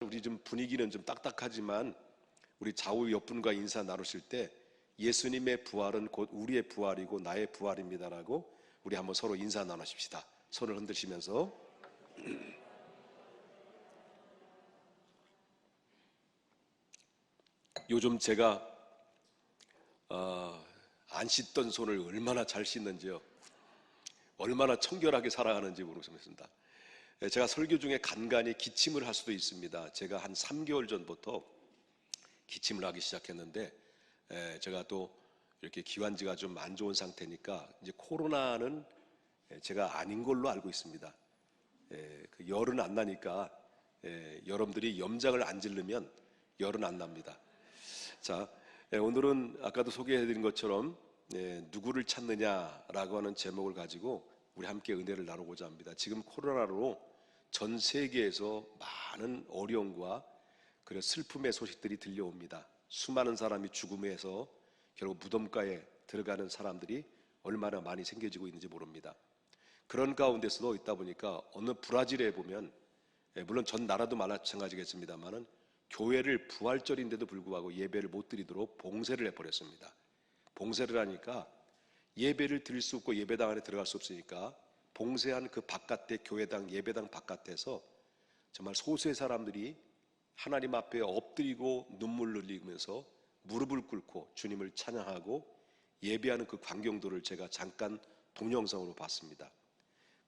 우리 좀 분위기는 좀 딱딱하지만 우리 좌우 옆분과 인사 나누실 때 예수님의 부활은 곧 우리의 부활이고 나의 부활입니다라고 우리 한번 서로 인사 나누십시다. 손을 흔드시면서. 요즘 제가 안 씻던 손을 얼마나 잘 씻는지요, 얼마나 청결하게 살아가는지 모르겠습니다. 제가 설교 중에 간간히 기침을 할 수도 있습니다. 제가 한 3개월 전부터 기침을 하기 시작했는데, 제가 또 이렇게 기관지가 좀 안 좋은 상태니까 이제 코로나는 제가 아닌 걸로 알고 있습니다. 그 열은 안 나니까 여러분들이 염장을 안 지르면 열은 안 납니다. 자, 오늘은 아까도 소개해드린 것처럼 누구를 찾느냐라고 하는 제목을 가지고 우리 함께 은혜를 나누고자 합니다. 지금 코로나로 전 세계에서 많은 어려움과 그리고 슬픔의 소식들이 들려옵니다. 수많은 사람이 죽음에서 결국 무덤가에 들어가는 사람들이 얼마나 많이 생겨지고 있는지 모릅니다. 그런 가운데서도 있다 보니까 어느 브라질에 보면, 물론 전 나라도 마찬가지겠습니다만은 교회를 부활절인데도 불구하고 예배를 못 드리도록 봉쇄를 해버렸습니다. 봉쇄를 하니까 예배를 드릴 수 없고 예배당 안에 들어갈 수 없으니까 봉쇄한 그 바깥에 교회당 예배당 바깥에서 정말 소수의 사람들이 하나님 앞에 엎드리고 눈물을 흘리면서 무릎을 꿇고 주님을 찬양하고 예배하는 그 광경들을 제가 잠깐 동영상으로 봤습니다.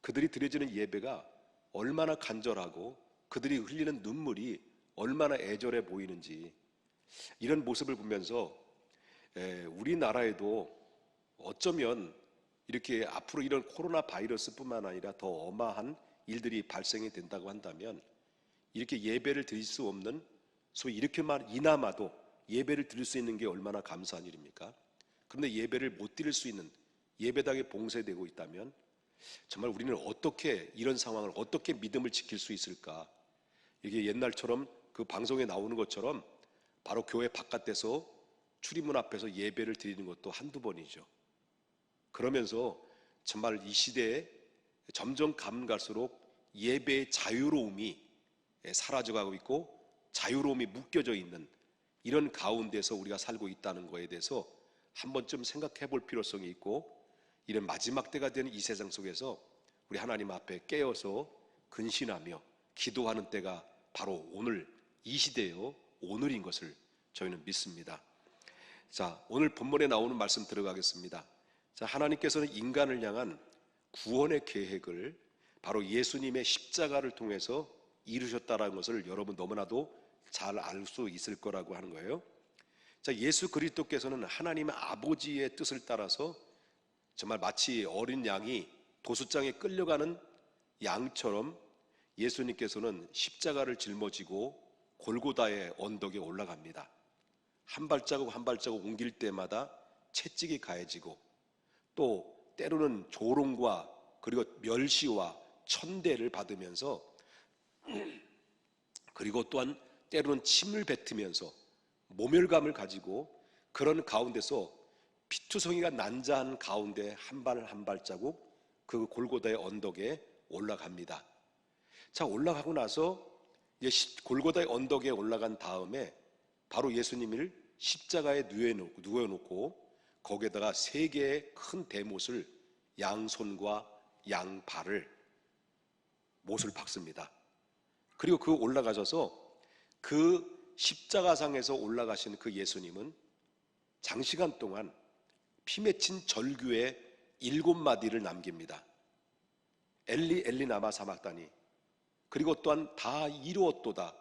그들이 드려지는 예배가 얼마나 간절하고 그들이 흘리는 눈물이 얼마나 애절해 보이는지, 이런 모습을 보면서 우리나라에도 어쩌면 이렇게 앞으로 이런 코로나 바이러스뿐만 아니라 더 어마한 일들이 발생이 된다고 한다면 이렇게 예배를 드릴 수 없는, 소위 이렇게만 이나마도 예배를 드릴 수 있는 게 얼마나 감사한 일입니까? 그런데 예배를 못 드릴 수 있는, 예배당에 봉쇄되고 있다면 정말 우리는 어떻게 이런 상황을 어떻게 믿음을 지킬 수 있을까? 이게 옛날처럼 그 방송에 나오는 것처럼 바로 교회 바깥에서 출입문 앞에서 예배를 드리는 것도 한두 번이죠. 그러면서 정말 이 시대에 점점 가면 갈수록 예배의 자유로움이 사라져가고 있고 자유로움이 묶여져 있는 이런 가운데서 우리가 살고 있다는 것에 대해서 한 번쯤 생각해 볼 필요성이 있고, 이런 마지막 때가 되는 이 세상 속에서 우리 하나님 앞에 깨어서 근신하며 기도하는 때가 바로 오늘 이 시대요 오늘인 것을 저희는 믿습니다. 자, 오늘 본문에 나오는 말씀 들어가겠습니다. 자, 하나님께서는 인간을 향한 구원의 계획을 바로 예수님의 십자가를 통해서 이루셨다는 것을 여러분 너무나도 잘 알 수 있을 거라고 하는 거예요. 자, 예수 그리스도께서는 하나님의 아버지의 뜻을 따라서 정말 마치 어린 양이 도수장에 끌려가는 양처럼 예수님께서는 십자가를 짊어지고 골고다의 언덕에 올라갑니다. 한 발자국 한 발자국 옮길 때마다 채찍이 가해지고 또 때로는 조롱과 그리고 멸시와 천대를 받으면서, 그리고 또한 때로는 침을 뱉으면서 모멸감을 가지고 그런 가운데서 피투성이가 난자한 가운데 한 발 한 발자국 그 골고다의 언덕에 올라갑니다. 자, 올라가고 나서 골고다의 언덕에 올라간 다음에 바로 예수님을 십자가에 누워놓고 거기에다가 3개의 큰 대못을 양손과 양발을 못을 박습니다. 그리고 그 올라가셔서 그 십자가상에서 올라가신 그 예수님은 장시간 동안 피 맺힌 절규의 7마디를 남깁니다. 엘리 엘리 나마 사막다니, 그리고 또한 다 이루었도다,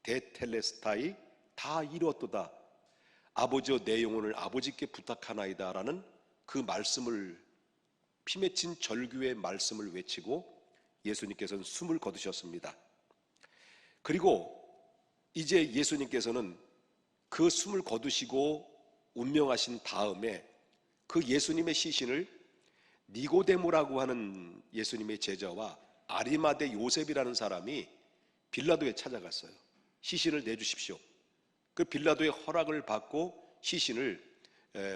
데텔레스타이, 다 이루었도다, 아버지여 내 영혼을 아버지께 부탁하나이다 라는 그 말씀을, 피 맺힌 절규의 말씀을 외치고 예수님께서는 숨을 거두셨습니다. 그리고 이제 예수님께서는 그 숨을 거두시고 운명하신 다음에 그 예수님의 시신을 니고데모라고 하는 예수님의 제자와 아리마대 요셉이라는 사람이 빌라도에 찾아갔어요. 시신을 내주십시오. 그 빌라도의 허락을 받고 시신을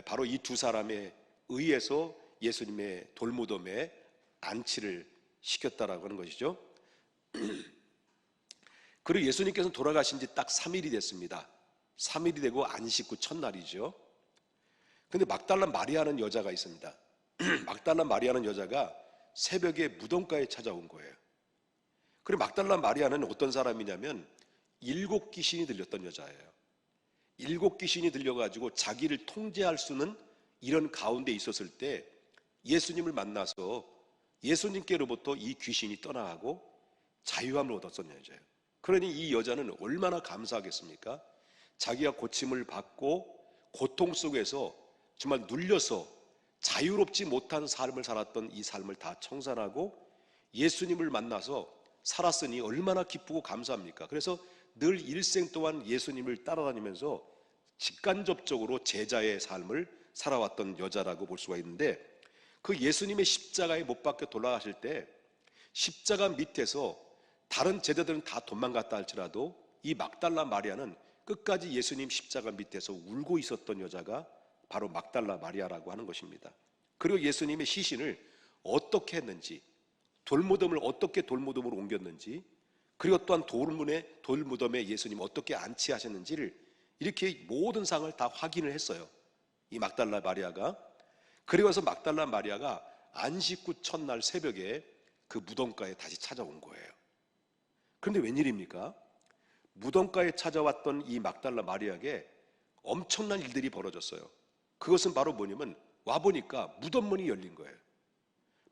바로 이 두 사람에 의해서 예수님의 돌무덤에 안치를 시켰다라고 하는 것이죠. 그리고 예수님께서는 돌아가신 지 딱 3일이 됐습니다. 3일이 되고 안식 후 첫날이죠. 근데 막달라 마리아라는 여자가 있습니다. 막달라 마리아라는 여자가 새벽에 무덤가에 찾아온 거예요. 그리고 막달라 마리아는 어떤 사람이냐면 7 귀신이 들렸던 여자예요. 7 귀신이 들려가지고 자기를 통제할 수는 이런 가운데 있었을 때 예수님을 만나서 예수님께로부터 이 귀신이 떠나가고 자유함을 얻었던 여자예요. 그러니 이 여자는 얼마나 감사하겠습니까? 자기가 고침을 받고 고통 속에서 정말 눌려서 자유롭지 못한 삶을 살았던 이 삶을 다 청산하고 예수님을 만나서 살았으니 얼마나 기쁘고 감사합니까? 그래서 늘 일생 동안 예수님을 따라다니면서 직간접적으로 제자의 삶을 살아왔던 여자라고 볼 수가 있는데, 그 예수님의 십자가에 못 박혀 돌아가실 때 십자가 밑에서 다른 제자들은 다 도망갔다 할지라도 이 막달라 마리아는 끝까지 예수님 십자가 밑에서 울고 있었던 여자가 바로 막달라 마리아라고 하는 것입니다. 그리고 예수님의 시신을 어떻게 했는지, 돌무덤을 어떻게 돌무덤으로 옮겼는지, 그리고 또한 돌무덤에 예수님 어떻게 안치하셨는지를 이렇게 모든 상을 다 확인을 했어요, 이 막달라 마리아가. 그리고서 막달라 마리아가 안식 후 첫날 새벽에 그 무덤가에 다시 찾아온 거예요. 그런데 웬일입니까? 무덤가에 찾아왔던 이 막달라 마리아에게 엄청난 일들이 벌어졌어요. 그것은 바로 뭐냐면 와보니까 무덤문이 열린 거예요.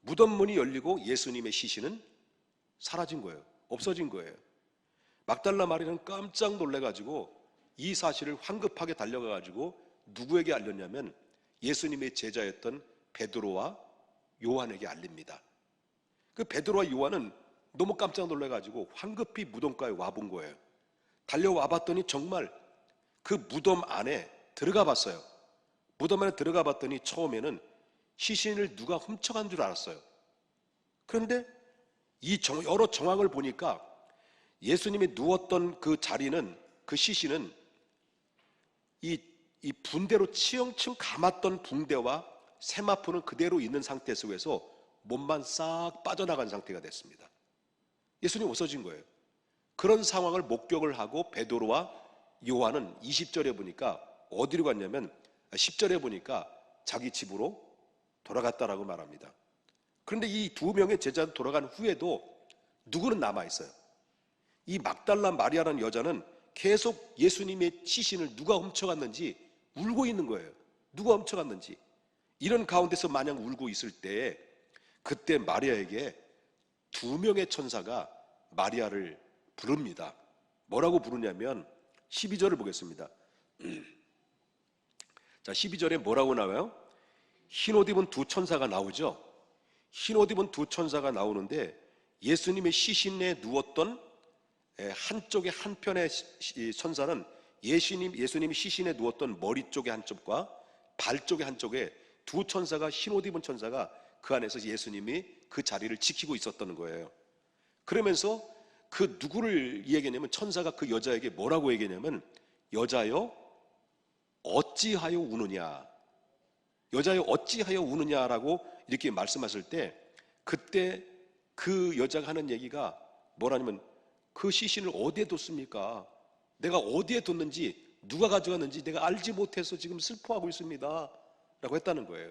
무덤문이 열리고 예수님의 시신은 사라진 거예요. 없어진 거예요. 막달라 마리아는 깜짝 놀래가지고 이 사실을 황급하게 달려가가지고 누구에게 알렸냐면 예수님의 제자였던 베드로와 요한에게 알립니다. 그 베드로와 요한은 너무 깜짝 놀래가지고 황급히 무덤가에 와본 거예요. 달려와 봤더니 정말 그 무덤 안에 들어가 봤어요. 무덤 안에 들어가 봤더니 처음에는 시신을 누가 훔쳐간 줄 알았어요. 그런데 이 여러 정황을 보니까 예수님이 누웠던 그 자리는, 그 시신은 이 붕대로 치영층 감았던 붕대와 세마포는 그대로 있는 상태 속에서 몸만 싹 빠져나간 상태가 됐습니다. 예수님 없어진 거예요. 그런 상황을 목격을 하고 베드로와 요한은 20절에 보니까 어디로 갔냐면 10절에 보니까 자기 집으로 돌아갔다라고 말합니다. 그런데 이 2명의 제자는 돌아간 후에도 누구는 남아있어요. 이 막달라 마리아라는 여자는 계속 예수님의 시신을 누가 훔쳐갔는지 울고 있는 거예요. 누가 훔쳐갔는지. 이런 가운데서 마냥 울고 있을 때 그때 마리아에게 2명의 천사가 마리아를 부릅니다. 뭐라고 부르냐면 12절을 보겠습니다. 자, 12절에 뭐라고 나와요? 흰옷 입은 2 천사가 나오죠. 흰옷 입은 2 천사가 나오는데 예수님의 시신에 누웠던 한쪽의 한편의 천사는 예수님이 시신에 누웠던 머리 쪽의 한쪽과 발 쪽의 한쪽에 2 천사가, 흰옷 입은 천사가 그 안에서 예수님이 그 자리를 지키고 있었던 거예요. 그러면서 그 누구를 얘기했냐면 천사가 그 여자에게 뭐라고 얘기했냐면 여자여 어찌하여 우느냐, 여자여 어찌하여 우느냐라고 이렇게 말씀하실 때 그때 그 여자가 하는 얘기가 뭐라냐면 그 시신을 어디에 뒀습니까? 내가 어디에 뒀는지, 누가 가져갔는지 내가 알지 못해서 지금 슬퍼하고 있습니다 라고 했다는 거예요.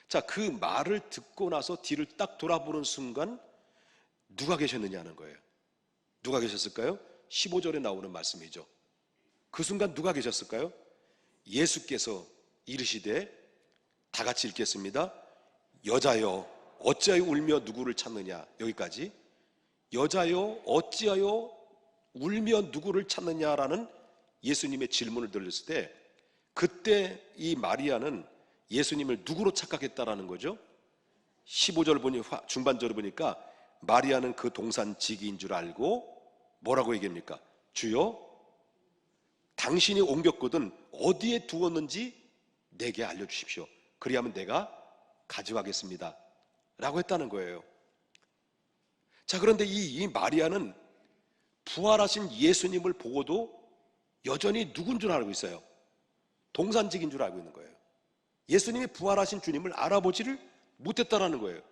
자, 그 말을 듣고 나서 뒤를 딱 돌아보는 순간 누가 계셨느냐는 거예요. 누가 계셨을까요? 15절에 나오는 말씀이죠. 그 순간 누가 계셨을까요? 예수께서 이르시되, 다 같이 읽겠습니다. 여자여 어찌하여 울며 누구를 찾느냐. 여기까지. 여자여 어찌하여 울며 누구를 찾느냐라는 예수님의 질문을 들었을 때 그때 이 마리아는 예수님을 누구로 착각했다라는 거죠. 15절 보니, 중반절을 보니까 마리아는 그 동산지기인 줄 알고 뭐라고 얘기합니까? 주여 당신이 옮겼거든 어디에 두었는지 내게 알려주십시오. 그리하면 내가 가져가겠습니다 라고 했다는 거예요. 자, 그런데 이 마리아는 부활하신 예수님을 보고도 여전히 누군 줄 알고 있어요. 동산직인 줄 알고 있는 거예요. 예수님이 부활하신 주님을 알아보지를 못했다라는 거예요.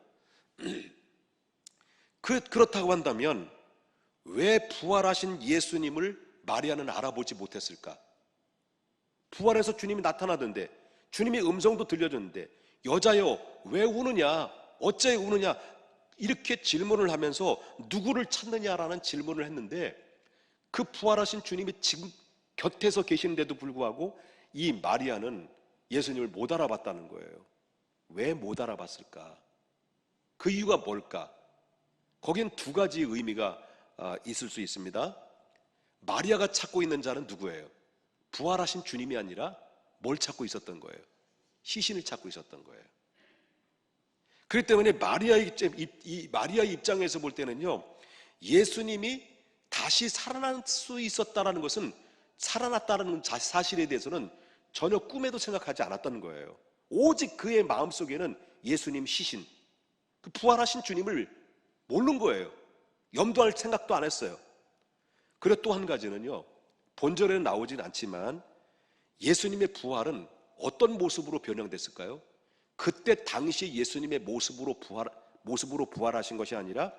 그렇다고 한다면 왜 부활하신 예수님을 마리아는 알아보지 못했을까? 부활해서 주님이 나타나던데, 주님의 음성도 들려줬는데, 여자여 왜 우느냐, 어째 우느냐, 이렇게 질문을 하면서 누구를 찾느냐라는 질문을 했는데, 그 부활하신 주님이 지금 곁에서 계시는데도 불구하고 이 마리아는 예수님을 못 알아봤다는 거예요. 왜 못 알아봤을까? 그 이유가 뭘까? 거긴 두 가지 의미가 있을 수 있습니다. 마리아가 찾고 있는 자는 누구예요? 부활하신 주님이 아니라 뭘 찾고 있었던 거예요? 시신을 찾고 있었던 거예요. 그렇기 때문에 마리아의 입장에서 볼 때는요, 예수님이 다시 살아날 수 있었다는 것은, 살아났다는 사실에 대해서는 전혀 꿈에도 생각하지 않았다는 거예요. 오직 그의 마음속에는 예수님 시신, 그 부활하신 주님을 모르는 거예요. 염두할 생각도 안 했어요. 그리고 또 한 가지는요, 본절에는 나오진 않지만 예수님의 부활은 어떤 모습으로 변형됐을까요? 그때 당시 예수님의 모습으로 부활하신 것이 아니라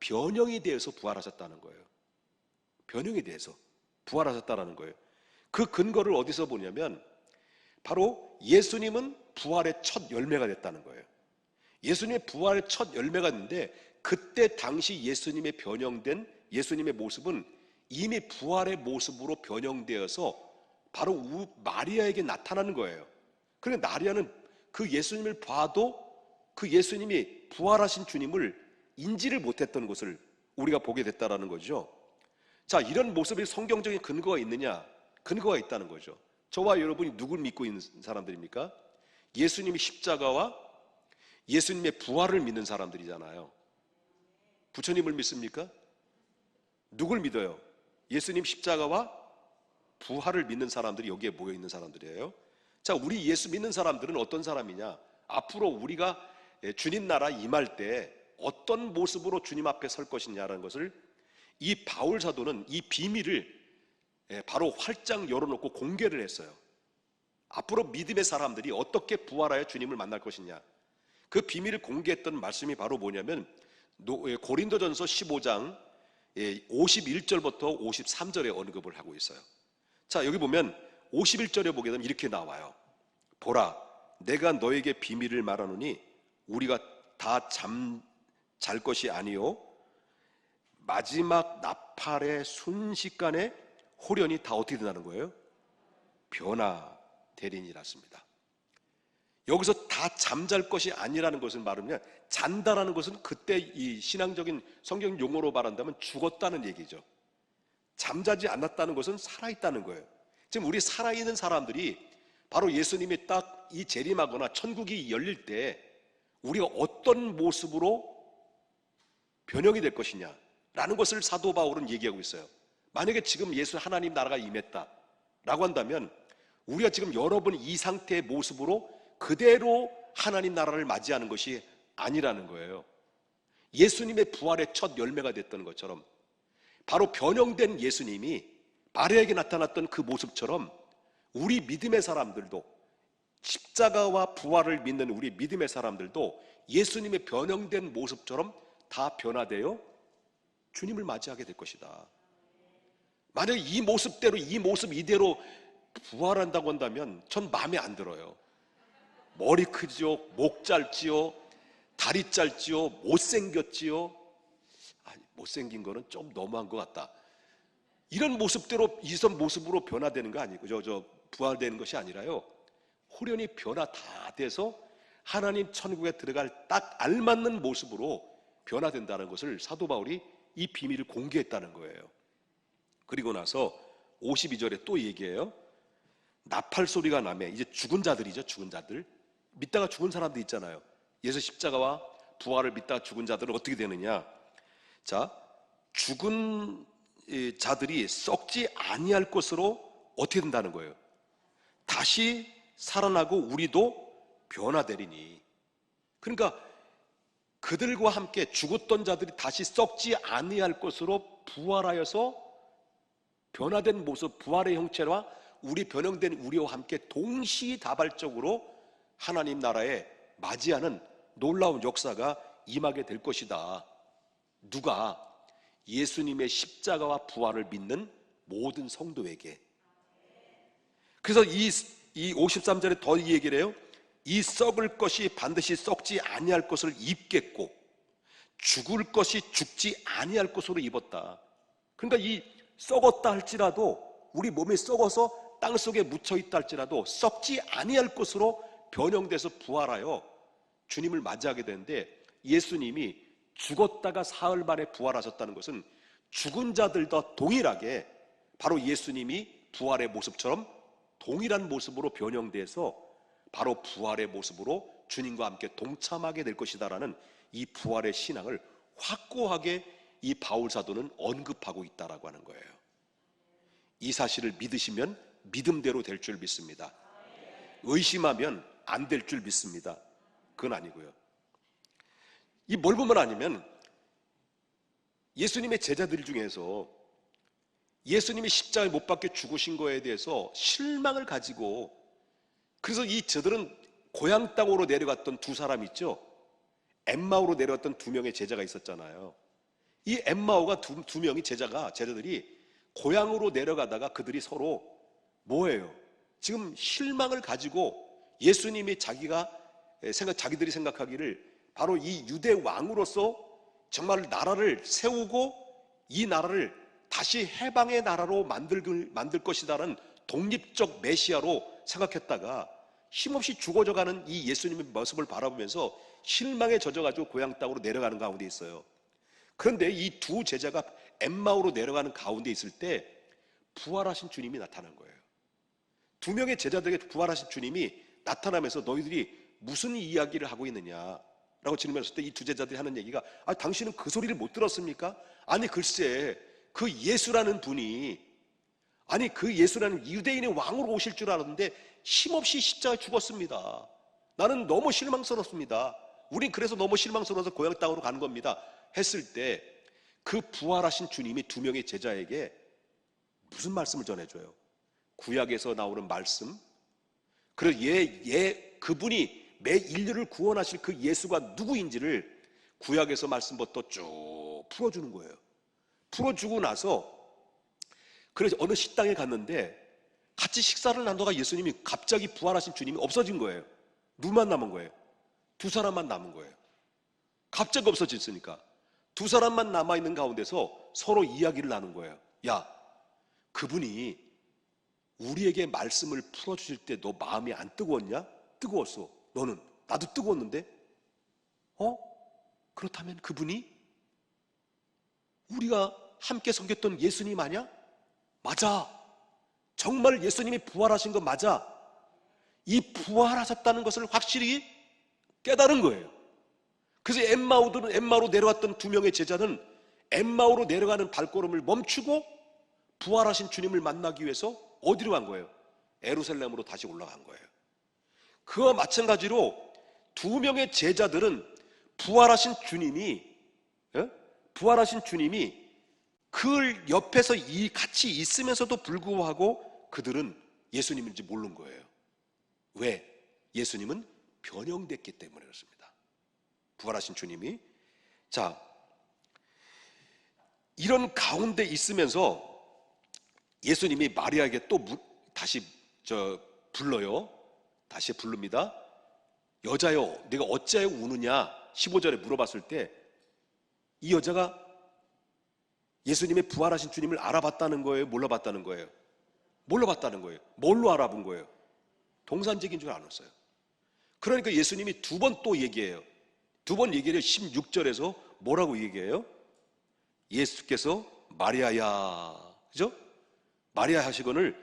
변형이 되어서 부활하셨다는 거예요. 변형이 되어서 부활하셨다는 거예요. 그 근거를 어디서 보냐면 바로 예수님은 부활의 첫 열매가 됐다는 거예요. 예수님의 부활의 첫 열매가 됐는데, 그때 당시 예수님의 변형된 예수님의 모습은 이미 부활의 모습으로 변형되어서 바로 마리아에게 나타나는 거예요. 그러니까 마리아는 그 예수님을 봐도 그 예수님이 부활하신 주님을 인지를 못했던 것을 우리가 보게 됐다라는 거죠. 자, 이런 모습이 성경적인 근거가 있느냐? 근거가 있다는 거죠. 저와 여러분이 누굴 믿고 있는 사람들입니까? 예수님의 십자가와 예수님의 부활을 믿는 사람들이잖아요. 부처님을 믿습니까? 누굴 믿어요? 예수님 십자가와 부활을 믿는 사람들이 여기에 모여 있는 사람들이에요. 자, 우리 예수 믿는 사람들은 어떤 사람이냐? 앞으로 우리가 주님 나라 임할 때 어떤 모습으로 주님 앞에 설 것이냐라는 것을 이 바울 사도는 이 비밀을 바로 활짝 열어놓고 공개를 했어요. 앞으로 믿음의 사람들이 어떻게 부활하여 주님을 만날 것이냐, 그 비밀을 공개했던 말씀이 바로 뭐냐면 고린도전서 15장 51절부터 53절에 언급을 하고 있어요. 자, 여기 보면 51절에 보게 되면 이렇게 나와요. 보라, 내가 너에게 비밀을 말하노니 우리가 다 잘 것이 아니요 마지막 나팔의 순식간에 호련히 다 어떻게 된다는 거예요? 변화되리니라 습니다. 여기서 다 잠잘 것이 아니라는 것은 말하면, 잔다라는 것은 그때 이 신앙적인 성경 용어로 말한다면 죽었다는 얘기죠. 잠자지 않았다는 것은 살아있다는 거예요. 지금 우리 살아있는 사람들이 바로 예수님이 딱 이 재림하거나 천국이 열릴 때 우리가 어떤 모습으로 변형이 될 것이냐라는 것을 사도 바울은 얘기하고 있어요. 만약에 지금 예수 하나님 나라가 임했다라고 한다면 우리가 지금 여러분 이 상태의 모습으로 그대로 하나님 나라를 맞이하는 것이 아니라는 거예요. 예수님의 부활의 첫 열매가 됐던 것처럼 바로 변형된 예수님이 마리아에게 나타났던 그 모습처럼 우리 믿음의 사람들도, 십자가와 부활을 믿는 우리 믿음의 사람들도 예수님의 변형된 모습처럼 다 변화되어 주님을 맞이하게 될 것이다. 만약에 이 모습대로, 이 모습 이대로 부활한다고 한다면 전 마음에 안 들어요. 머리 크지요, 목 짧지요, 다리 짧지요, 못생겼지요. 못생긴 거는 좀 너무한 것 같다. 이런 모습대로, 이런 모습으로 변화되는 거 아니고, 부활되는 것이 아니라요, 호련히 변화 다 돼서 하나님 천국에 들어갈 딱 알맞는 모습으로 변화된다는 것을 사도 바울이 이 비밀을 공개했다는 거예요. 그리고 나서 52절에 또 얘기해요. 나팔 소리가 나면, 이제 죽은 자들이죠. 죽은 자들, 믿다가 죽은 사람들 있잖아요. 예수 십자가와 부활을 믿다가 죽은 자들은 어떻게 되느냐? 자, 죽은 자들이 썩지 아니할 것으로 어떻게 된다는 거예요? 다시 살아나고 우리도 변화되리니. 그러니까 그들과 함께 죽었던 자들이 다시 썩지 아니할 것으로 부활하여서 변화된 모습, 부활의 형체와 우리 변형된 우리와 함께 동시다발적으로 하나님 나라에 맞이하는 놀라운 역사가 임하게 될 것이다. 누가? 예수님의 십자가와 부활을 믿는 모든 성도에게. 그래서 이 53절에 더 이 얘기를 해요. 이 썩을 것이 반드시 썩지 아니할 것을 입겠고 죽을 것이 죽지 아니할 것으로 입었다. 그러니까 이 썩었다 할지라도, 우리 몸이 썩어서 땅속에 묻혀있다 할지라도 썩지 아니할 것으로 변형돼서 부활하여 주님을 맞이하게 되는데, 예수님이 죽었다가 사흘 만에 부활하셨다는 것은 죽은 자들과 동일하게 바로 예수님이 부활의 모습처럼 동일한 모습으로 변형돼서 바로 부활의 모습으로 주님과 함께 동참하게 될 것이다라는 이 부활의 신앙을 확고하게 이 바울 사도는 언급하고 있다라고 하는 거예요. 이 사실을 믿으시면 믿음대로 될 줄 믿습니다. 의심하면 안 될 줄 믿습니다. 그건 아니고요. 이 뭘 보면 아니면, 예수님의 제자들 중에서 예수님이 십자가에 못 박혀 죽으신 거에 대해서 실망을 가지고, 그래서 이 저들은 고향 땅으로 내려갔던 두 사람 있죠. 엠마오로 내려갔던 두 명의 제자가 있었잖아요. 이 엠마오가 두 명이 제자들이 고향으로 내려가다가 그들이 서로 뭐예요? 지금 실망을 가지고 예수님이 자기들이 생각하기를 바로 이 유대 왕으로서 정말 나라를 세우고 이 나라를 다시 해방의 나라로 만들 것이다라는 독립적 메시아로 생각했다가 힘없이 죽어져가는 이 예수님의 모습을 바라보면서 실망에 젖어가지고 고향 땅으로 내려가는 가운데 있어요. 그런데 이 두 제자가 엠마오로 내려가는 가운데 있을 때 부활하신 주님이 나타난 거예요. 두 명의 제자들에게 부활하신 주님이 나타나면서 너희들이 무슨 이야기를 하고 있느냐라고 질문했을 때 이 두 제자들이 하는 얘기가, 당신은 그 소리를 못 들었습니까? 아니 글쎄, 그 예수라는 분이, 그 예수라는 유대인의 왕으로 오실 줄 알았는데 힘없이 십자가에 죽었습니다. 나는 너무 실망스럽습니다. 우린 그래서 너무 실망스러워서 고향 땅으로 가는 겁니다 했을 때, 그 부활하신 주님이 두 명의 제자에게 무슨 말씀을 전해줘요? 구약에서 나오는 말씀, 그리고 그분이 매 인류를 구원하실 그 예수가 누구인지를 구약에서 말씀부터 쭉 풀어주는 거예요. 풀어주고 나서, 그래서 어느 식당에 갔는데 같이 식사를 나누다가 예수님이 갑자기 부활하신 주님이 없어진 거예요. 누구만 남은 거예요? 두 사람만 남은 거예요. 갑자기 없어졌으니까 두 사람만 남아있는 가운데서 서로 이야기를 나눈 거예요. 야, 그분이 우리에게 말씀을 풀어주실 때 너 마음이 안 뜨거웠냐? 뜨거웠어. 너는? 나도 뜨거웠는데? 그렇다면 그분이 우리가 함께 섬겼던 예수님 아니야? 맞아. 정말 예수님이 부활하신 거 맞아. 이 부활하셨다는 것을 확실히 깨달은 거예요. 그래서 엠마오로 내려왔던 두 명의 제자는 엠마오로 내려가는 발걸음을 멈추고 부활하신 주님을 만나기 위해서 어디로 간 거예요? 예루살렘으로 다시 올라간 거예요. 그와 마찬가지로 두 명의 제자들은 부활하신 주님이 그 옆에서 같이 있으면서도 불구하고 그들은 예수님인지 모르는 거예요. 왜? 예수님은 변형됐기 때문에 그렇습니다. 부활하신 주님이. 자, 이런 가운데 있으면서 예수님이 마리아에게 또 다시 불러요. 다시 부릅니다. 여자여, 네가 어찌하여 우느냐? 15절에 물어봤을 때 이 여자가 예수님의 부활하신 주님을 알아봤다는 거예요? 몰라봤다는 거예요? 몰라봤다는 거예요. 뭘로 알아본 거예요? 동산직인 줄 알았어요. 그러니까 예수님이 두 번 또 얘기해요. 두 번 얘기를 16절에서 뭐라고 얘기해요? 예수께서 마리아야, 그죠? 마리아 하시거늘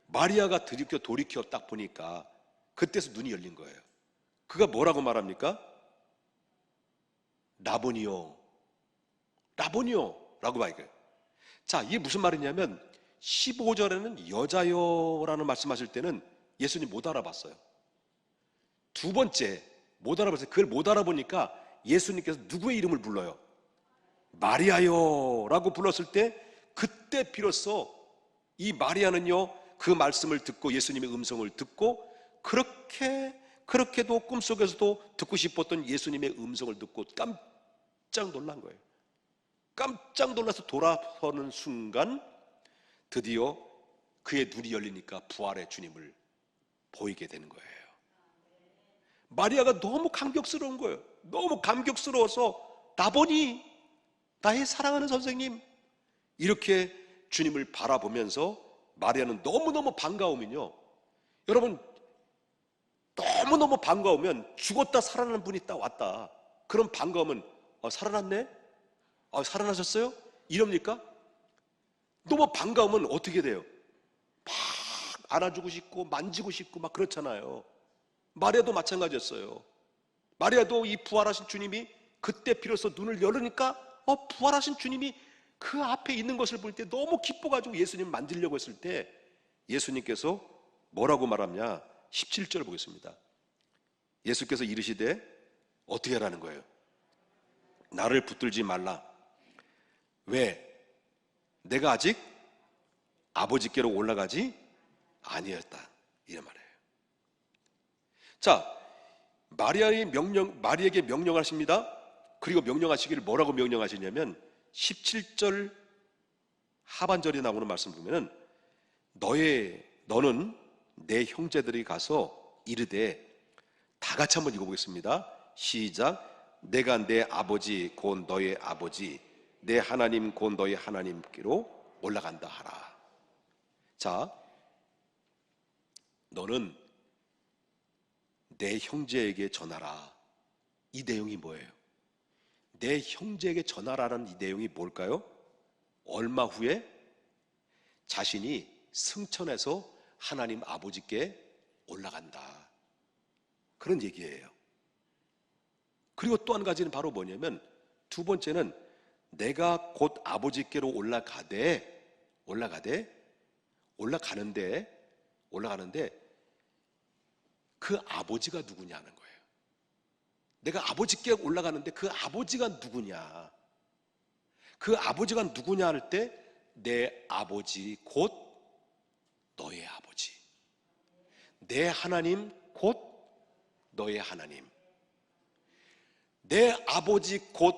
마리아가 돌이켜 딱 보니까 그때서 눈이 열린 거예요. 그가 뭐라고 말합니까? 라보니요, 라보니요 라고 말해요. 자, 이게 무슨 말이냐면 15절에는 여자요라는 말씀하실 때는 예수님 못 알아봤어요. 두 번째 못 알아봤어요. 그걸 못 알아보니까 예수님께서 누구의 이름을 불러요? 마리아요 라고 불렀을 때, 그때 비로소 이 마리아는요 그 말씀을 듣고 예수님의 음성을 듣고 그렇게도 꿈속에서도 듣고 싶었던 예수님의 음성을 듣고 깜짝 놀란 거예요. 깜짝 놀라서 돌아서는 순간 드디어 그의 눈이 열리니까 부활의 주님을 보이게 되는 거예요. 마리아가 너무 감격스러운 거예요. 너무 감격스러워서 나보니 나의 사랑하는 선생님, 이렇게 주님을 바라보면서 마리아는 너무너무 반가우면요, 여러분, 너무너무 반가우면 죽었다 살아난 분이 딱 왔다, 그럼 반가우면 살아났네? 살아나셨어요? 이럽니까? 너무 반가우면 어떻게 돼요? 막 안아주고 싶고 만지고 싶고 막 그렇잖아요. 마리아도 마찬가지였어요. 마리아도 이 부활하신 주님이 그때 비로소 눈을 열으니까 부활하신 주님이 그 앞에 있는 것을 볼 때 너무 기뻐가지고 예수님 만지려고 했을 때 예수님께서 뭐라고 말하냐? 17절 보겠습니다. 예수께서 이르시되 어떻게 하라는 거예요? 나를 붙들지 말라. 왜? 내가 아직 아버지께로 올라가지 아니었다, 이런 말이에요. 자, 마리아에게 명령하십니다. 그리고 명령하시기를 뭐라고 명령하시냐면 17절 하반절에 나오는 말씀 보면은 너는 내 형제들이 가서 이르되, 다 같이 한번 읽어보겠습니다. 시작. 내가 내 아버지 곧 너의 아버지, 내 하나님 곧 너의 하나님께로 올라간다 하라. 자, 너는 내 형제에게 전하라. 이 내용이 뭐예요? 내 형제에게 전하라는 이 내용이 뭘까요? 얼마 후에 자신이 승천해서 하나님 아버지께 올라간다, 그런 얘기예요. 그리고 또 한 가지는 바로 뭐냐면, 두 번째는 내가 곧 아버지께로 올라가는데 그 아버지가 누구냐는 거예요. 내가 아버지께 올라가는데 그 아버지가 누구냐? 그 아버지가 누구냐 할 때 내 아버지 곧 너의 아버지, 내 하나님 곧 너의 하나님, 내 아버지 곧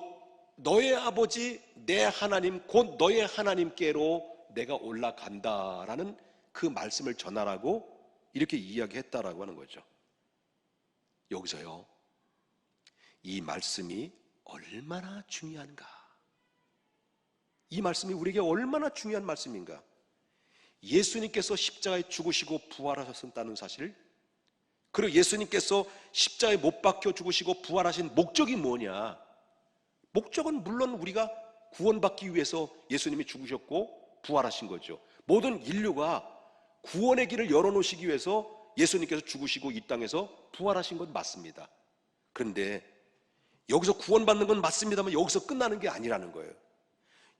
너의 아버지, 내 하나님 곧 너의 하나님께로 내가 올라간다라는 그 말씀을 전하라고 이렇게 이야기했다라고 하는 거죠. 여기서요, 이 말씀이 얼마나 중요한가, 이 말씀이 우리에게 얼마나 중요한 말씀인가. 예수님께서 십자가에 죽으시고 부활하셨다는 사실, 그리고 예수님께서 십자가에 못 박혀 죽으시고 부활하신 목적이 뭐냐? 목적은 물론 우리가 구원받기 위해서 예수님이 죽으셨고 부활하신 거죠. 모든 인류가 구원의 길을 열어놓으시기 위해서 예수님께서 죽으시고 이 땅에서 부활하신 건 맞습니다. 그런데 여기서 구원받는 건 맞습니다만 여기서 끝나는 게 아니라는 거예요.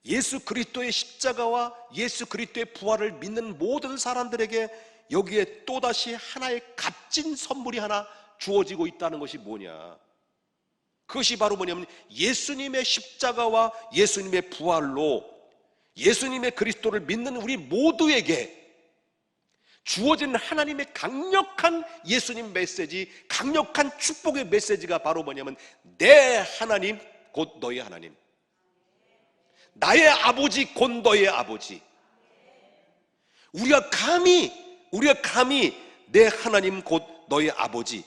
예수 그리스도의 십자가와 예수 그리스도의 부활을 믿는 모든 사람들에게 여기에 또다시 하나의 값진 선물이 하나 주어지고 있다는 것이 뭐냐? 그것이 바로 뭐냐면 예수님의 십자가와 예수님의 부활로 예수님의 그리스도를 믿는 우리 모두에게 주어진 하나님의 강력한 예수님 메시지, 강력한 축복의 메시지가 바로 뭐냐면 내 하나님 곧 너의 하나님, 나의 아버지 곧 너의 아버지. 우리가 감히 내 하나님 곧 너의 아버지,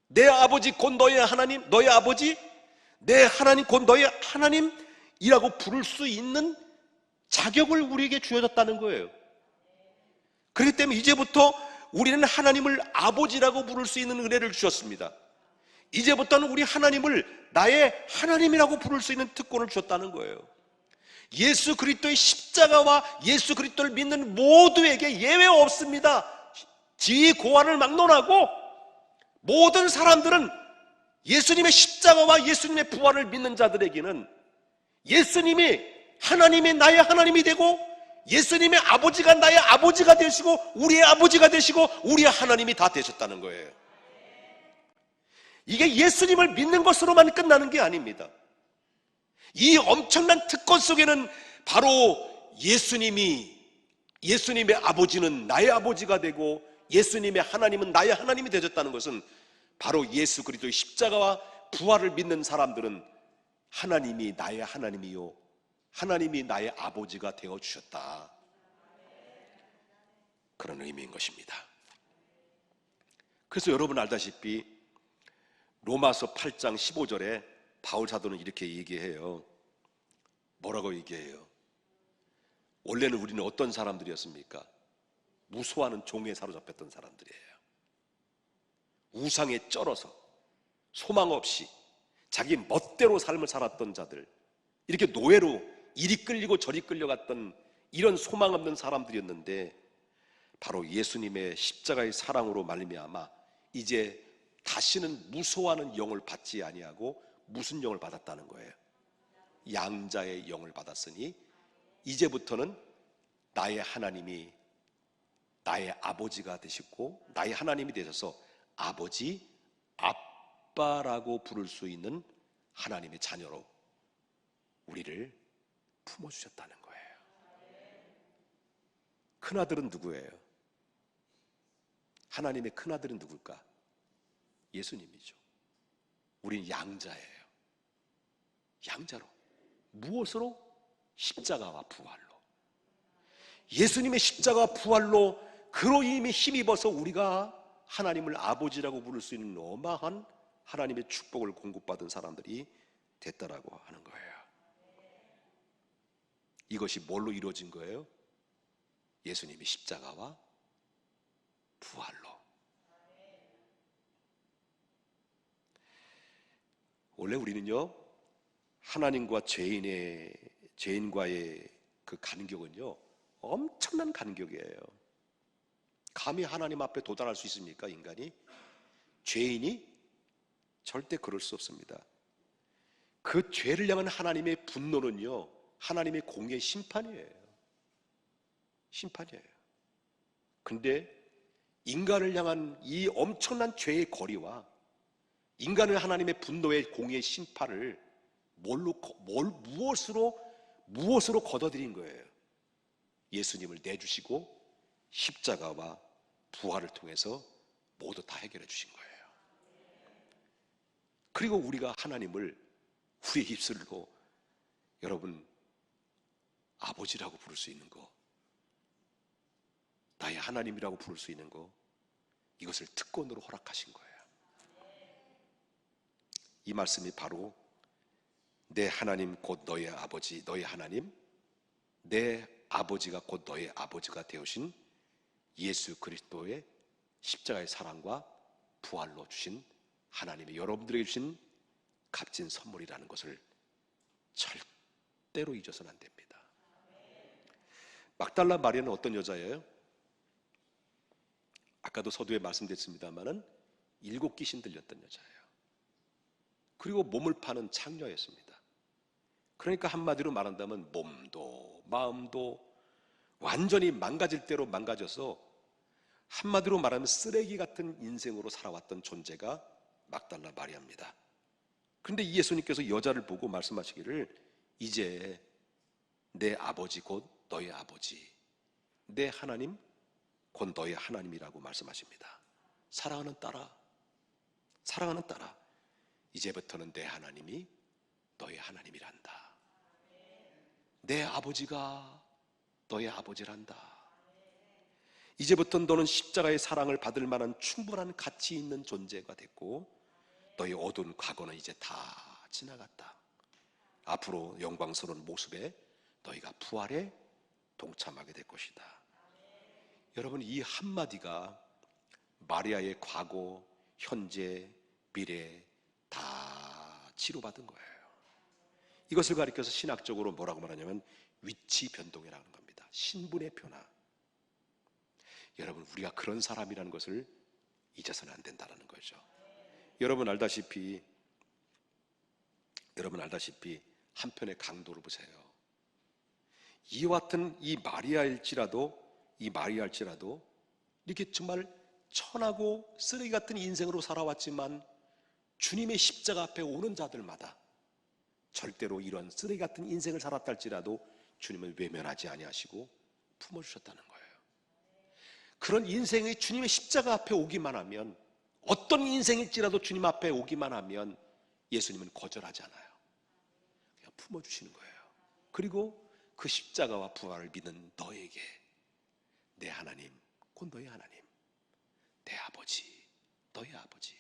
내 아버지 곧 너의 하나님, 너의 아버지, 내 하나님 곧 너의 하나님이라고 부를 수 있는 자격을 우리에게 주어졌다는 거예요. 그렇기 때문에 이제부터 우리는 하나님을 아버지라고 부를 수 있는 은혜를 주셨습니다. 이제부터는 우리 하나님을 나의 하나님이라고 부를 수 있는 특권을 주셨다는 거예요. 예수 그리스도의 십자가와 예수 그리스도를 믿는 모두에게 예외 없습니다. 지위 고하를 막론하고 모든 사람들은 예수님의 십자가와 예수님의 부활을 믿는 자들에게는 예수님이 하나님이 나의 하나님이 되고 예수님의 아버지가 나의 아버지가 되시고 우리의 아버지가 되시고 우리의 하나님이 다 되셨다는 거예요. 이게 예수님을 믿는 것으로만 끝나는 게 아닙니다. 이 엄청난 특권 속에는 바로 예수님의 아버지는 나의 아버지가 되고 예수님의 하나님은 나의 하나님이 되셨다는 것은 바로 예수 그리스도의 십자가와 부활을 믿는 사람들은 하나님이 나의 하나님이요 하나님이 나의 아버지가 되어주셨다, 그런 의미인 것입니다. 그래서 여러분 알다시피 로마서 8장 15절에 바울 사도는 이렇게 얘기해요. 뭐라고 얘기해요? 원래는 우리는 어떤 사람들이었습니까? 무소하는 종에 사로잡혔던 사람들이에요. 우상에 쩔어서 소망 없이 자기 멋대로 삶을 살았던 자들, 이렇게 노예로 이리 끌리고 저리 끌려갔던 이런 소망 없는 사람들이었는데, 바로 예수님의 십자가의 사랑으로 말미암아 이제 다시는 무소하는 영을 받지 아니하고 무슨 영을 받았다는 거예요? 양자의 영을 받았으니 이제부터는 나의 하나님이 나의 아버지가 되시고 나의 하나님이 되셔서 아버지, 아빠라고 부를 수 있는 하나님의 자녀로 우리를 품어주셨다는 거예요. 큰아들은 누구예요? 하나님의 큰아들은 누굴까? 예수님이죠. 우린 양자예요. 양자로. 무엇으로? 십자가와 부활로. 예수님의 십자가와 부활로 그로 이미 힘입어서 우리가 하나님을 아버지라고 부를 수 있는 어마한 하나님의 축복을 공급받은 사람들이 됐다라고 하는 거예요. 이것이 뭘로 이루어진 거예요? 예수님의 십자가와 부활로. 원래 우리는요, 하나님과 죄인과의 그 간격은요, 엄청난 간격이에요. 감히 하나님 앞에 도달할 수 있습니까, 인간이? 죄인이? 절대 그럴 수 없습니다. 그 죄를 향한 하나님의 분노는요, 하나님의 공의 심판이에요. 심판이에요. 근데 인간을 향한 이 엄청난 죄의 거리와 인간을 하나님의 분노의 공의 심판을 무엇으로 걷어들인 거예요? 예수님을 내주시고 십자가와 부활을 통해서 모두 다 해결해 주신 거예요. 그리고 우리가 하나님을 우리의 입술로 여러분 아버지라고 부를 수 있는 거, 나의 하나님이라고 부를 수 있는 거, 이것을 특권으로 허락하신 거예요. 이 말씀이 바로 내 하나님 곧 너의 아버지, 너의 하나님, 내 아버지가 곧 너의 아버지가 되오신 예수 그리스도의 십자가의 사랑과 부활로 주신 하나님이 여러분들에게 주신 값진 선물이라는 것을 절대로 잊어서는 안 됩니다. 막달라 마리아는 어떤 여자예요? 아까도 서두에 말씀드렸습니다마는 7 귀신 들렸던 여자예요. 그리고 몸을 파는 창녀였습니다. 그러니까 한마디로 말한다면 몸도 마음도 완전히 망가질 대로 망가져서 한마디로 말하면 쓰레기 같은 인생으로 살아왔던 존재가 막달라 마리아입니다. 그런데 예수님께서 여자를 보고 말씀하시기를 이제 내 아버지 곧 너의 아버지, 내 하나님 곧 너의 하나님이라고 말씀하십니다. 사랑하는 딸아, 사랑하는 딸아, 이제부터는 내 하나님이 너의 하나님이란다. 내 아버지가 너의 아버지란다. 이제부터는 너는 십자가의 사랑을 받을 만한 충분한 가치 있는 존재가 됐고 너의 어두운 과거는 이제 다 지나갔다. 앞으로 영광스러운 모습에 너희가 부활에 동참하게 될 것이다. 여러분, 이 한마디가 마리아의 과거, 현재, 미래 다 치료받은 거예요. 이것을 가리켜서 신학적으로 뭐라고 말하냐면 위치 변동이라는 겁니다. 신분의 변화. 여러분, 우리가 그런 사람이라는 것을 잊어서는 안 된다는 거죠. 여러분 알다시피 한편의 강도를 보세요. 이와 같은 이 마리아일지라도 이렇게 정말 천하고 쓰레기 같은 인생으로 살아왔지만 주님의 십자가 앞에 오는 자들마다 절대로 이런 쓰레기 같은 인생을 살았다 할지라도 주님을 외면하지 아니하시고 품어주셨다는 거예요. 그런 인생이 주님의 십자가 앞에 오기만 하면, 어떤 인생일지라도 주님 앞에 오기만 하면 예수님은 거절하지 않아요. 품어주시는 거예요. 그리고 그 십자가와 부활을 믿는 너에게 내 하나님, 곧 너의 하나님, 내 아버지, 너의 아버지,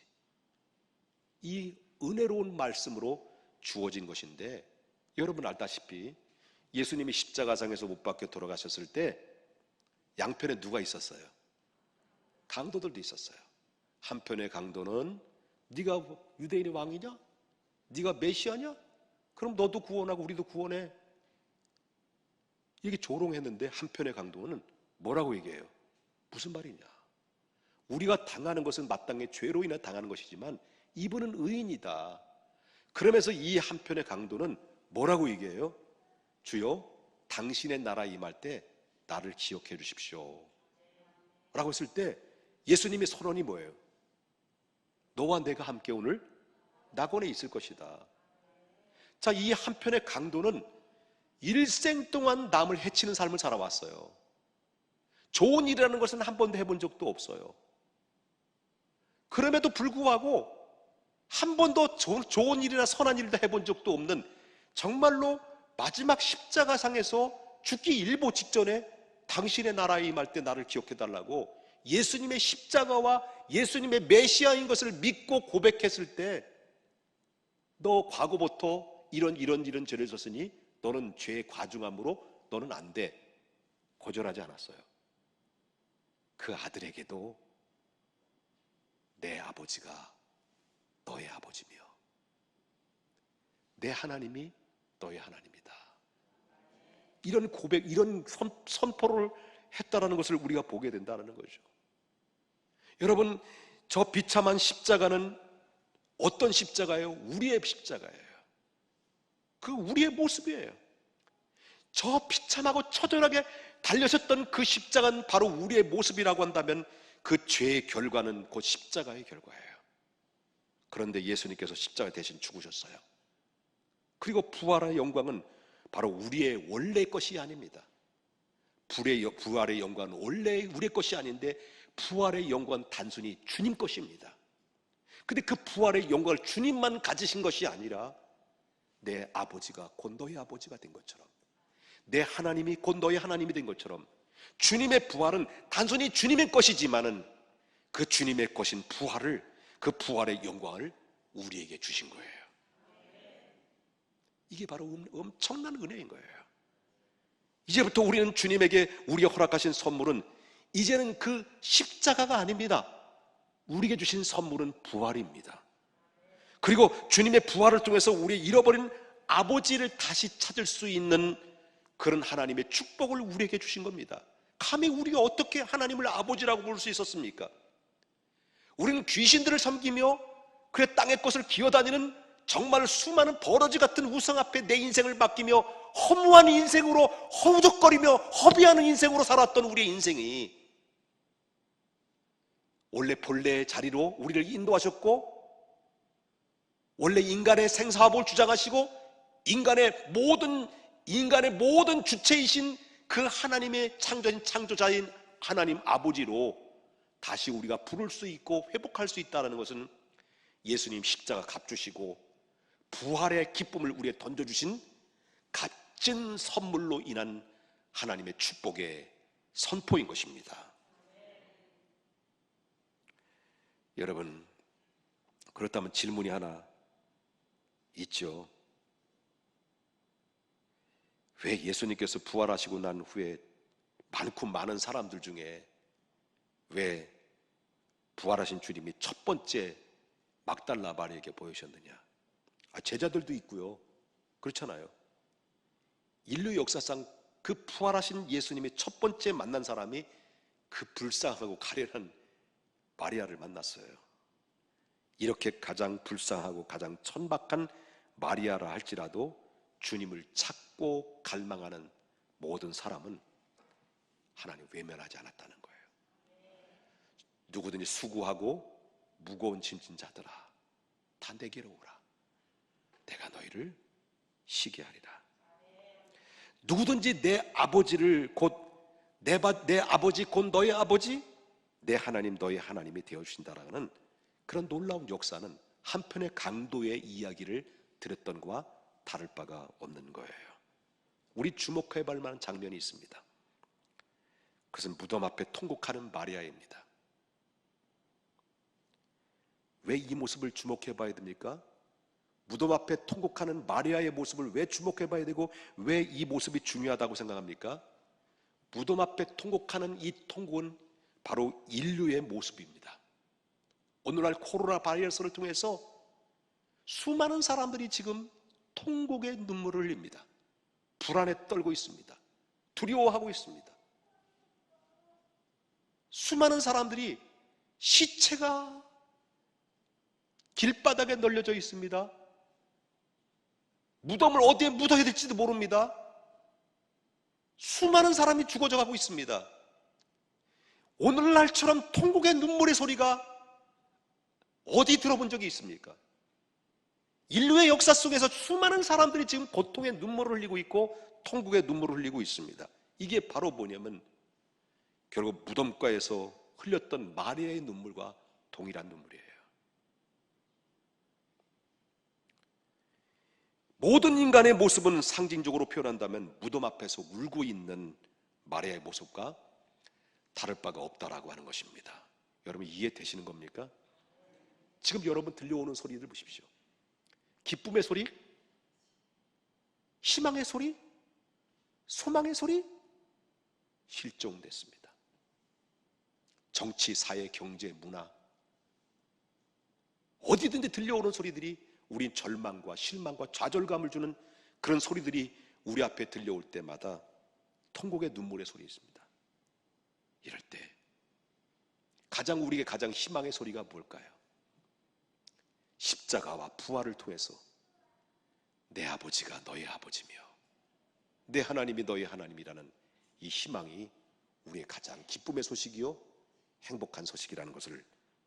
이 은혜로운 말씀으로 주어진 것인데, 여러분 알다시피 예수님이 십자가상에서 못 박혀 돌아가셨을 때 양편에 누가 있었어요? 강도들도 있었어요. 한편의 강도는 네가 유대인의 왕이냐? 네가 메시아냐? 그럼 너도 구원하고 우리도 구원해. 이게 조롱했는데, 한편의 강도는 뭐라고 얘기해요? 무슨 말이냐? 우리가 당하는 것은 마땅히 죄로 인해 당하는 것이지만 이분은 의인이다. 그러면서 이 한편의 강도는 뭐라고 얘기해요? 주여, 당신의 나라 임할 때 나를 기억해 주십시오 라고 했을 때 예수님의 선언이 뭐예요? 너와 내가 함께 오늘 낙원에 있을 것이다. 자, 이 한편의 강도는 일생 동안 남을 해치는 삶을 살아왔어요. 좋은 일이라는 것은 한 번도 해본 적도 없어요. 그럼에도 불구하고 한 번도 좋은 일이나 선한 일도 해본 적도 없는, 정말로 마지막 십자가상에서 죽기 일보 직전에 당신의 나라에 임할 때 나를 기억해달라고 예수님의 십자가와 예수님의 메시아인 것을 믿고 고백했을 때, 너 과거부터 이런 죄를 졌으니 너는 죄의 과중함으로 너는 안 돼, 거절하지 않았어요. 그 아들에게도 내 아버지가 너의 아버지며 내 하나님이 너의 하나님이다, 이런 고백, 이런 선포를 했다라는 것을 우리가 보게 된다는 거죠. 여러분, 저 비참한 십자가는 어떤 십자가예요? 우리의 십자가예요. 그 우리의 모습이에요. 저 비참하고 처절하게 달려셨던 그 십자가는 바로 우리의 모습이라고 한다면 그 죄의 결과는 곧 십자가의 결과예요. 그런데 예수님께서 십자가 대신 죽으셨어요. 그리고 부활의 영광은 바로 우리의 원래 것이 아닙니다. 부활의 영광은 원래 우리의 것이 아닌데, 부활의 영광은 단순히 주님 것입니다. 근데 그 부활의 영광을 주님만 가지신 것이 아니라 내 아버지가 곧 너의 아버지가 된 것처럼, 내 하나님이 곧 너의 하나님이 된 것처럼, 주님의 부활은 단순히 주님의 것이지만은 그 주님의 것인 부활을, 그 부활의 영광을 우리에게 주신 거예요. 이게 바로 엄청난 은혜인 거예요. 이제부터 우리는 주님에게 우리가 허락하신 선물은 이제는 그 십자가가 아닙니다. 우리에게 주신 선물은 부활입니다. 그리고 주님의 부활을 통해서 우리의 잃어버린 아버지를 다시 찾을 수 있는 그런 하나님의 축복을 우리에게 주신 겁니다. 감히 우리가 어떻게 하나님을 아버지라고 부를 수 있었습니까? 우리는 귀신들을 섬기며 그래 땅의 것을 기어다니는 정말 수많은 버러지 같은 우상 앞에 내 인생을 맡기며 허무한 인생으로 허우적거리며 허비하는 인생으로 살았던 우리의 인생이 원래 본래의 자리로 우리를 인도하셨고, 원래 인간의 생사합을 주장하시고 인간의 모든 주체이신 그 하나님의 창조자인 하나님 아버지로 다시 우리가 부를 수 있고 회복할 수 있다는 것은 예수님 십자가 값주시고 부활의 기쁨을 우리에 던져주신 값진 선물로 인한 하나님의 축복의 선포인 것입니다. 여러분, 그렇다면 질문이 하나 있죠. 왜 예수님께서 부활하시고 난 후에 많고 많은 사람들 중에 왜 부활하신 주님이 첫 번째 막달라 마리아에게 보이셨느냐? 제자들도 있고요, 그렇잖아요. 인류 역사상 그 부활하신 예수님의 첫 번째 만난 사람이 그 불쌍하고 가련한 마리아를 만났어요. 이렇게 가장 불쌍하고 가장 천박한 마리아라 할지라도 주님을 찾고 갈망하는 모든 사람은 하나님 외면하지 않았다는 거예요. 누구든지 수고하고 무거운 짐진 자들아, 다 내게로 오라. 내가 너희를 쉬게 하리라. 누구든지 내 아버지를 곧 내 아버지 곧 너의 아버지, 내 하나님 너의 하나님이 되어주신다라는 그런 놀라운 역사는 한편의 강도의 이야기를 들었던 것과 다를 바가 없는 거예요. 우리 주목해 볼 만한 장면이 있습니다. 그것은 무덤 앞에 통곡하는 마리아입니다. 왜 이 모습을 주목해 봐야 됩니까? 무덤 앞에 통곡하는 마리아의 모습을 왜 주목해 봐야 되고 왜 이 모습이 중요하다고 생각합니까? 무덤 앞에 통곡하는 이 통곡은 바로 인류의 모습입니다. 오늘날 코로나 바이러스를 통해서 수많은 사람들이 지금 통곡의 눈물을 흘립니다. 불안에 떨고 있습니다. 두려워하고 있습니다. 수많은 사람들이 시체가 길바닥에 널려져 있습니다. 무덤을 어디에 묻어야 될지도 모릅니다. 수많은 사람이 죽어져 가고 있습니다. 오늘날처럼 통곡의 눈물의 소리가 어디 들어본 적이 있습니까? 인류의 역사 속에서 수많은 사람들이 지금 고통의 눈물을 흘리고 있고 통곡의 눈물을 흘리고 있습니다. 이게 바로 뭐냐면 결국 무덤가에서 흘렸던 마리아의 눈물과 동일한 눈물이에요. 모든 인간의 모습은 상징적으로 표현한다면 무덤 앞에서 울고 있는 마리아의 모습과 다를 바가 없다라고 하는 것입니다. 여러분 이해되시는 겁니까? 지금 여러분 들려오는 소리들 보십시오. 기쁨의 소리, 희망의 소리, 소망의 소리, 실종됐습니다. 정치, 사회, 경제, 문화 어디든지 들려오는 소리들이 우린 절망과 실망과 좌절감을 주는 그런 소리들이 우리 앞에 들려올 때마다 통곡의 눈물의 소리 있습니다. 이럴 때 우리에게 가장 희망의 소리가 뭘까요? 십자가와 부활을 통해서 내 아버지가 너의 아버지며 내 하나님이 너의 하나님이라는 이 희망이 우리의 가장 기쁨의 소식이요 행복한 소식이라는 것을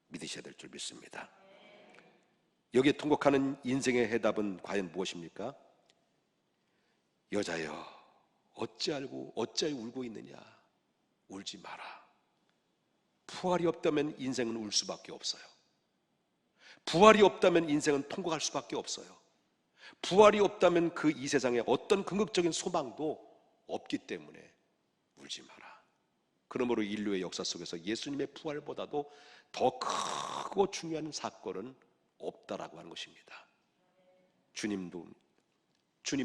믿으셔야 될 줄 믿습니다. 여기에 통곡하는 인생의 해답은 과연 무엇입니까? 여자여 어찌하여 울고 있느냐? 울지 마라. 부활이 없다면 인생은 울 수밖에 없어요. 부활이 없다면 인생은 통곡할 수밖에 없어요. 부활이 없다면 그 이 세상에 어떤 궁극적인 소망도 없기 때문에 울지 마라. 그러므로 인류의 역사 속에서 예수님의 부활보다도 더 크고 중요한 사건은 없다라고 하는 것입니다. 주님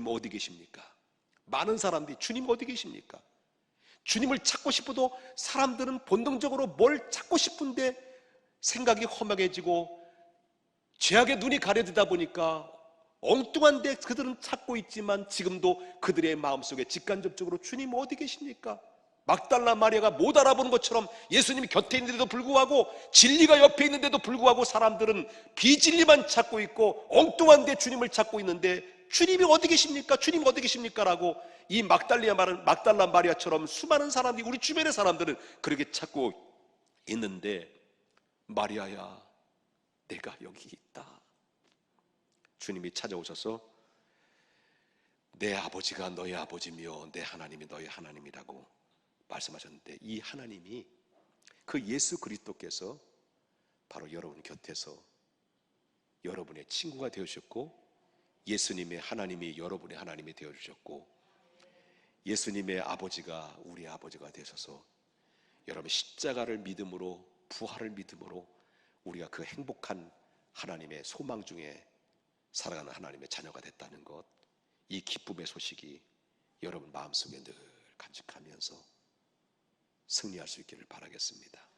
어디 계십니까? 많은 사람들이 주님 어디 계십니까? 주님을 찾고 싶어도 사람들은 본능적으로 뭘 찾고 싶은데 생각이 험하게지고 죄악의 눈이 가려지다 보니까 엉뚱한 데 그들은 찾고 있지만 지금도 그들의 마음속에 직간접적으로 주님 어디 계십니까? 막달라 마리아가 못 알아보는 것처럼 예수님이 곁에 있는데도 불구하고 진리가 옆에 있는데도 불구하고 사람들은 비진리만 찾고 있고 엉뚱한 데 주님을 찾고 있는데 주님이 어디 계십니까? 주님 어디 계십니까? 라고 이 막달라 마리아처럼 수많은 사람들이 우리 주변의 사람들은 그렇게 찾고 있는데 마리아야 내가 여기 있다. 주님이 찾아오셔서 내 아버지가 너의 아버지며 내 하나님이 너의 하나님이라고 말씀하셨는데 이 하나님이 그 예수 그리스도께서 바로 여러분 곁에서 여러분의 친구가 되어주셨고 예수님의 하나님이 여러분의 하나님이 되어주셨고 예수님의 아버지가 우리 아버지가 되셔서 여러분 십자가를 믿음으로 부활을 믿음으로 우리가 그 행복한 하나님의 소망 중에 살아가는 하나님의 자녀가 됐다는 것, 이 기쁨의 소식이 여러분 마음속에 늘 간직하면서 승리할 수 있기를 바라겠습니다.